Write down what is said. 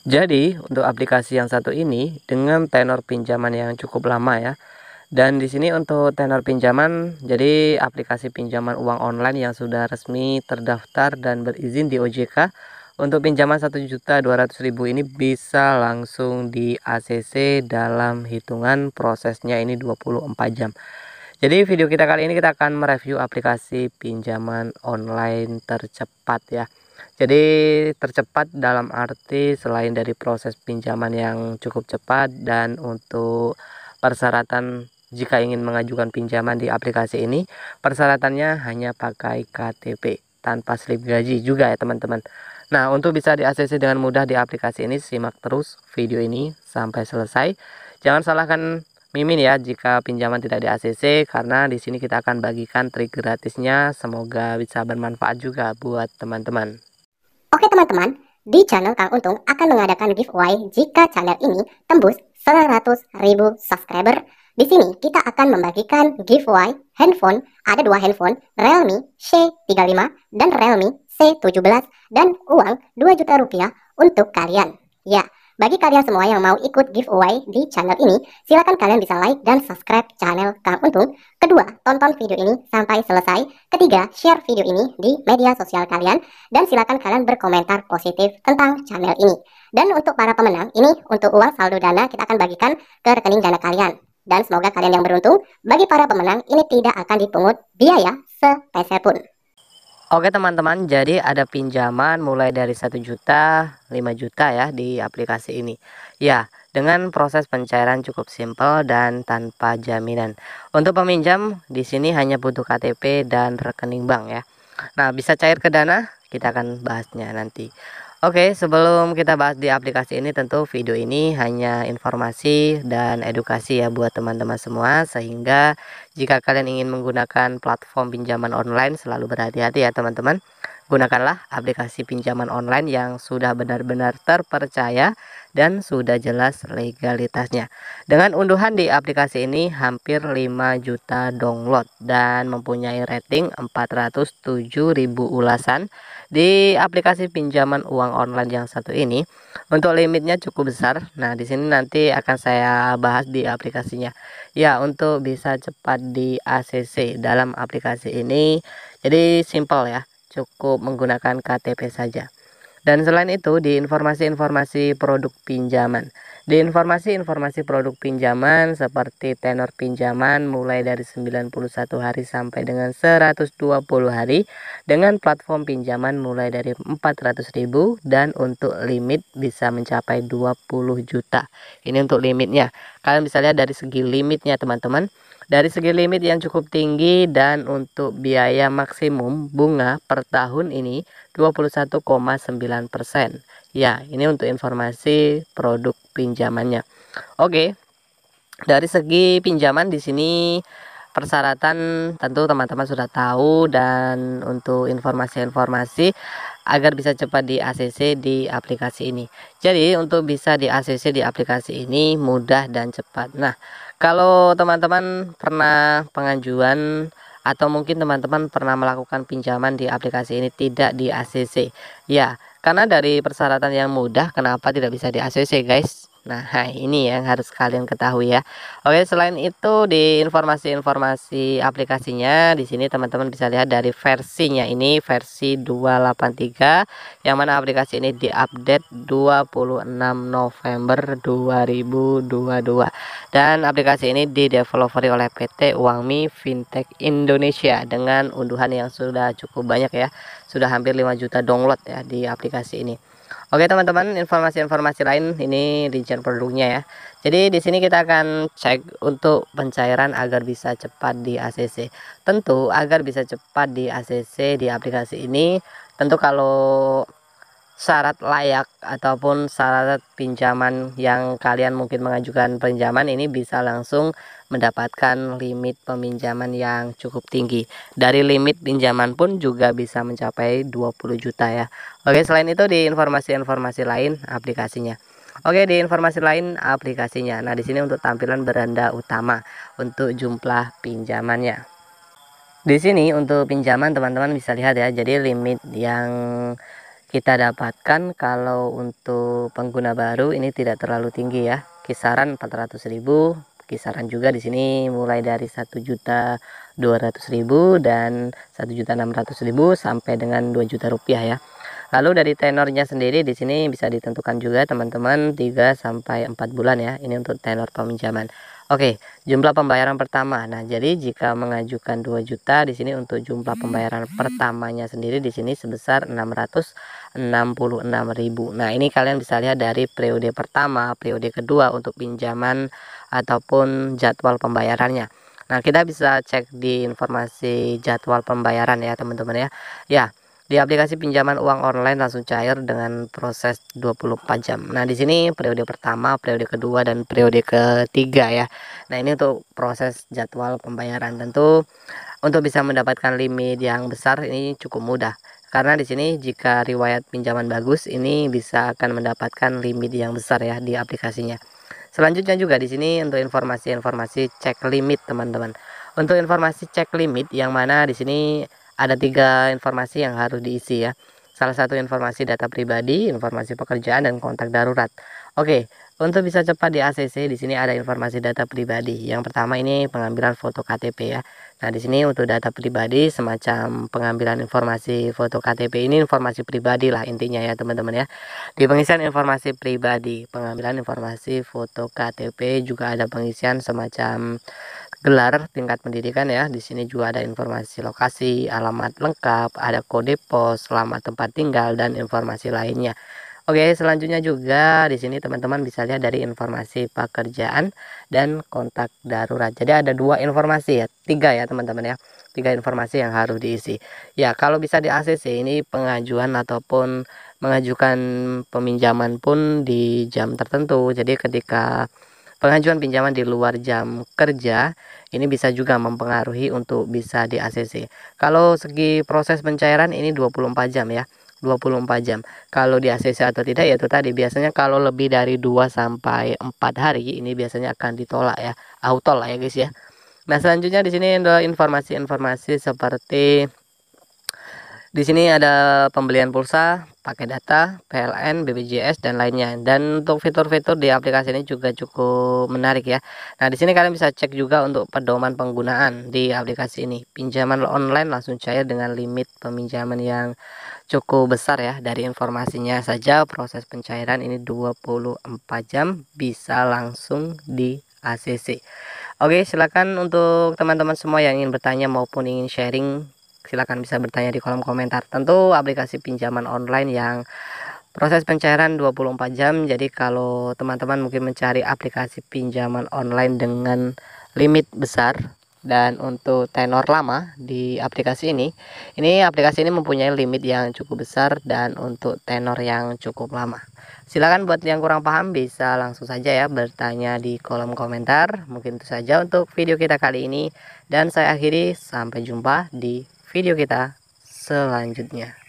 Jadi, untuk aplikasi yang satu ini dengan tenor pinjaman yang cukup lama ya. Dan di sini untuk tenor pinjaman, jadi aplikasi pinjaman uang online yang sudah resmi terdaftar dan berizin di OJK untuk pinjaman 1.200.000 ini bisa langsung di ACC dalam hitungan prosesnya ini 24 jam. Jadi video kita kali ini kita akan mereview aplikasi pinjaman online tercepat ya. Jadi tercepat dalam arti selain dari proses pinjaman yang cukup cepat dan untuk persyaratan jika ingin mengajukan pinjaman di aplikasi ini, persyaratannya hanya pakai KTP tanpa slip gaji juga ya teman-teman. Nah, untuk bisa di-akses dengan mudah di aplikasi ini, simak terus video ini sampai selesai. Jangan salahkan Mimin ya jika pinjaman tidak di-ACC, karena di sini kita akan bagikan trik gratisnya, semoga bisa bermanfaat juga buat teman-teman. Oke teman-teman, di channel Kang Untung akan mengadakan giveaway jika channel ini tembus 100.000 subscriber. Di sini kita akan membagikan giveaway handphone, ada dua handphone, Realme C35 dan Realme C17 dan uang 2 juta rupiah untuk kalian. Ya, bagi kalian semua yang mau ikut giveaway di channel ini, silakan kalian bisa like dan subscribe channel Kang Untung. Kedua, tonton video ini sampai selesai. Ketiga, share video ini di media sosial kalian. Dan silakan kalian berkomentar positif tentang channel ini. Dan untuk para pemenang, ini untuk uang saldo dana kita akan bagikan ke rekening dana kalian. Dan semoga kalian yang beruntung, bagi para pemenang ini tidak akan dipungut biaya sepeser pun. Oke teman-teman, jadi ada pinjaman mulai dari 1 juta, 5 juta ya di aplikasi ini. Ya, dengan proses pencairan cukup simpel dan tanpa jaminan. Untuk peminjam di sini hanya butuh KTP dan rekening bank ya. Nah, bisa cair ke Dana, kita akan bahasnya nanti. Oke, sebelum kita bahas di aplikasi ini, tentu video ini hanya informasi dan edukasi ya buat teman-teman semua, sehingga jika kalian ingin menggunakan platform pinjaman online, selalu berhati-hati ya teman-teman. Gunakanlah aplikasi pinjaman online yang sudah benar-benar terpercaya dan sudah jelas legalitasnya. Dengan unduhan di aplikasi ini hampir 5 juta download dan mempunyai rating 407.000 ulasan di aplikasi pinjaman uang online yang satu ini. Untuk limitnya cukup besar. Nah, di sini nanti akan saya bahas di aplikasinya. Ya, untuk bisa cepat di ACC dalam aplikasi ini, jadi simple ya, cukup menggunakan KTP saja. Dan selain itu di informasi-informasi produk pinjaman. Di informasi-informasi produk pinjaman seperti tenor pinjaman mulai dari 91 hari sampai dengan 120 hari dengan platform pinjaman mulai dari 400.000 dan untuk limit bisa mencapai 20 juta. Ini untuk limitnya. Kalian bisa lihat dari segi limitnya teman-teman. Dari segi limit yang cukup tinggi dan untuk biaya maksimum bunga per tahun ini 21,9%. Ya, ini untuk informasi produk pinjamannya. Oke, dari segi pinjaman di sini persyaratan tentu teman-teman sudah tahu, dan untuk informasi-informasi agar bisa cepat di ACC di aplikasi ini. Jadi untuk bisa di ACC di aplikasi ini mudah dan cepat. Nah, kalau teman-teman pernah pengajuan atau mungkin teman-teman pernah melakukan pinjaman di aplikasi ini tidak di ACC. Ya, karena dari persyaratan yang mudah kenapa tidak bisa di ACC, guys? Nah, ini yang harus kalian ketahui ya. Oke, selain itu di informasi-informasi aplikasinya di sini teman-teman bisa lihat dari versinya, ini versi 283 yang mana aplikasi ini diupdate 26 November 2022 dan aplikasi ini dideveloperi oleh PT Uangmi Fintech Indonesia dengan unduhan yang sudah cukup banyak ya. Sudah hampir 5 juta download ya di aplikasi ini. Oke teman-teman, informasi-informasi lain ini rincian produknya ya. Jadi di sini kita akan cek untuk pencairan agar bisa cepat di ACC. Tentu agar bisa cepat di ACC di aplikasi ini, tentu kalau syarat layak ataupun syarat pinjaman yang kalian mungkin mengajukan pinjaman ini bisa langsung mendapatkan limit peminjaman yang cukup tinggi. Dari limit pinjaman pun juga bisa mencapai 20 juta ya. Oke, selain itu di informasi-informasi lain aplikasinya. Oke, di informasi lain aplikasinya. Nah, di sini untuk tampilan beranda utama untuk jumlah pinjamannya. Di sini untuk pinjaman teman-teman bisa lihat ya. Jadi limit yang kita dapatkan kalau untuk pengguna baru ini tidak terlalu tinggi ya, kisaran 400.000, kisaran juga di sini mulai dari 1.200.000 dan 1.600.000 sampai dengan 2 juta rupiah ya. Lalu dari tenornya sendiri di sini bisa ditentukan juga teman-teman 3 sampai 4 bulan ya. Ini untuk tenor peminjaman. Oke, jumlah pembayaran pertama. Nah, jadi jika mengajukan 2 juta di sini untuk jumlah pembayaran pertamanya sendiri di sini sebesar 666.000. Nah, ini kalian bisa lihat dari periode pertama, periode kedua untuk pinjaman ataupun jadwal pembayarannya. Nah, kita bisa cek di informasi jadwal pembayaran ya, teman-teman ya. Ya, di aplikasi pinjaman uang online langsung cair dengan proses 24 jam. Nah, di sini periode pertama, periode kedua, dan periode ketiga ya. Nah, ini untuk proses jadwal pembayaran. Tentu untuk bisa mendapatkan limit yang besar ini cukup mudah. Karena di sini jika riwayat pinjaman bagus, ini bisa akan mendapatkan limit yang besar ya di aplikasinya. Selanjutnya juga di sini untuk informasi-informasi cek limit, teman-teman. Untuk informasi cek limit yang mana di sini ada 3 informasi yang harus diisi ya. Salah satu informasi data pribadi, informasi pekerjaan, dan kontak darurat. Oke, untuk bisa cepat di ACC di sini ada informasi data pribadi. Yang pertama ini pengambilan foto KTP ya. Nah, di sini untuk data pribadi semacam pengambilan informasi foto KTP ini informasi pribadi lah intinya ya, teman-teman ya. Di pengisian informasi pribadi, pengambilan informasi foto KTP juga ada pengisian semacam gelar tingkat pendidikan ya. Di sini juga ada informasi lokasi, alamat lengkap, ada kode pos, alamat tempat tinggal, dan informasi lainnya. Oke, selanjutnya juga di sini teman-teman bisa lihat dari informasi pekerjaan dan kontak darurat. Jadi ada 2 informasi ya, 3 ya teman-teman ya. 3 informasi yang harus diisi. Ya, kalau bisa di ACC ini pengajuan ataupun mengajukan peminjaman pun di jam tertentu. Jadi ketika pengajuan pinjaman di luar jam kerja ini bisa juga mempengaruhi untuk bisa di ACC. Kalau segi proses pencairan ini 24 jam ya. 24 jam. Kalau di ACC atau tidak ya itu tadi biasanya kalau lebih dari 2 sampai 4 hari ini biasanya akan ditolak ya. Auto lah ya guys ya. Nah, selanjutnya di sini ada informasi-informasi seperti di sini ada pembelian pulsa, pakai data, PLN, BPJS, dan lainnya. Dan untuk fitur-fitur di aplikasi ini juga cukup menarik ya. Nah, di sini kalian bisa cek juga untuk pedoman penggunaan di aplikasi ini. Pinjaman online langsung cair dengan limit peminjaman yang cukup besar ya. Dari informasinya saja proses pencairan ini 24 jam bisa langsung di ACC. Oke, silakan untuk teman-teman semua yang ingin bertanya maupun ingin sharing, silakan bisa bertanya di kolom komentar. Tentu aplikasi pinjaman online yang proses pencairan 24 jam. Jadi kalau teman-teman mungkin mencari aplikasi pinjaman online dengan limit besar dan untuk tenor lama di aplikasi ini aplikasi ini mempunyai limit yang cukup besar dan untuk tenor yang cukup lama. Silakan buat yang kurang paham bisa langsung saja ya bertanya di kolom komentar. Mungkin itu saja untuk video kita kali ini, dan saya akhiri sampai jumpa di video kita selanjutnya.